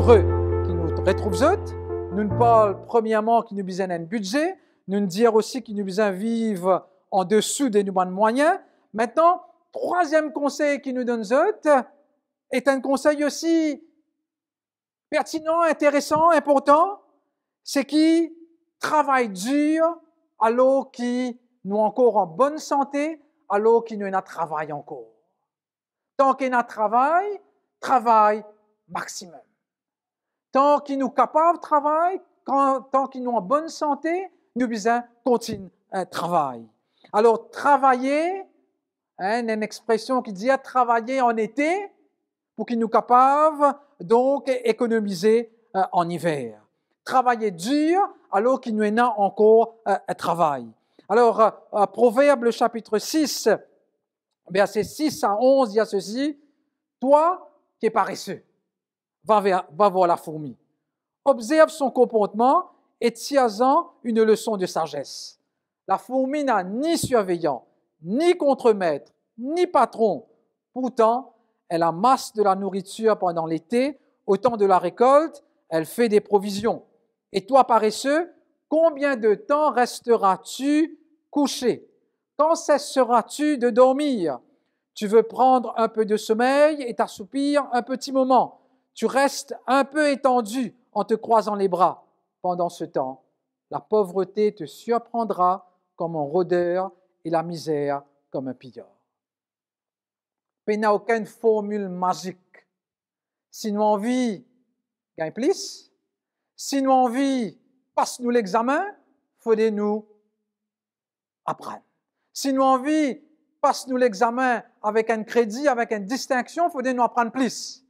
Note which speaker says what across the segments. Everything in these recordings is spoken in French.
Speaker 1: heureux qui nous retrouve autres. Nous ne parlons premièrement qui nous besoin un budget, nous dire aussi qu'il nous besoin vivre en dessous des moyens. Maintenant, troisième conseil qui nous donne autres est un conseil aussi pertinent, intéressant, important, c'est qui travaille dur alors qui nous encore en bonne santé, alors qu'il nous a travail encore. Tant qu'il a travail maximum. Tant qu'il nous capable de travail, tant qu'il nous en bonne santé, nous besoin continuer un travail. Alors, travailler, une expression qui dit travailler en été pour qu'il nous capable donc économiser en hiver. Travailler dur alors qu'il nous en a encore un travail. Alors, Proverbe, le chapitre 6, versets 6 à 11, il y a ceci. Toi qui es paresseux, va voir la fourmi. Observe son comportement et tire-en une leçon de sagesse. La fourmi n'a ni surveillant, ni contremaître, ni patron. Pourtant, elle amasse de la nourriture pendant l'été, au temps de la récolte, elle fait des provisions. Et toi, paresseux, combien de temps resteras-tu couché? Quand cesseras-tu de dormir? Tu veux prendre un peu de sommeil et t'assoupir un petit moment. Tu restes un peu étendu en te croisant les bras. Pendant ce temps, la pauvreté te surprendra comme un rôdeur et la misère comme un pilleur. Il n'y a aucune formule magique. Si nous envie, gagne plus. Si nous envie, passe-nous l'examen, faut-nous apprendre. Si nous envie, passe-nous l'examen avec un crédit, avec une distinction, faut-nous apprendre plus.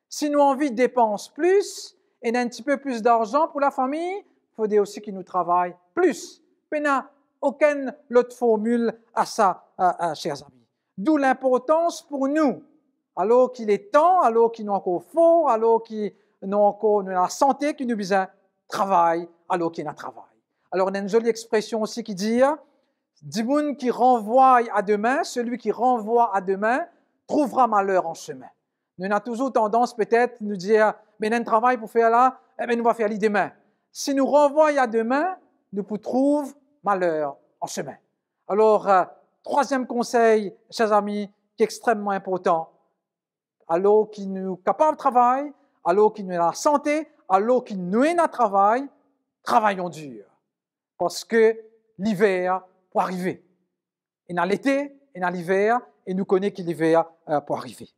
Speaker 1: Si nous envie, dépense plus, et un petit peu plus d'argent pour la famille, il faut aussi qu'ils nous travaillent plus. Il n'y a aucune autre formule à ça, chers amis. D'où l'importance pour nous, alors qu'il est temps, alors qu'il nous encore fort, alors qu'il nous encore la santé, qu'il nous besoin travail, alors qu'il y a travail. Alors, on a une jolie expression aussi qui dit Dimoun qui renvoie à demain, celui qui renvoie à demain, trouvera malheur en chemin. Nous avons toujours tendance peut-être à nous dire, mais il y a un travail pour faire là, eh bien nous allons faire demain. Si nous renvoyons à demain, nous pouvons trouver malheur en chemin. Alors, troisième conseil, chers amis, qui est extrêmement important, alors qu'il nous est capable de travail, alors qu'il nous a la santé, alors qu'il nous est à travail, travaillons dur. Parce que l'hiver pour arriver. Et dans l'été, et dans l'hiver, et nous connaissons que l'hiver pour arriver.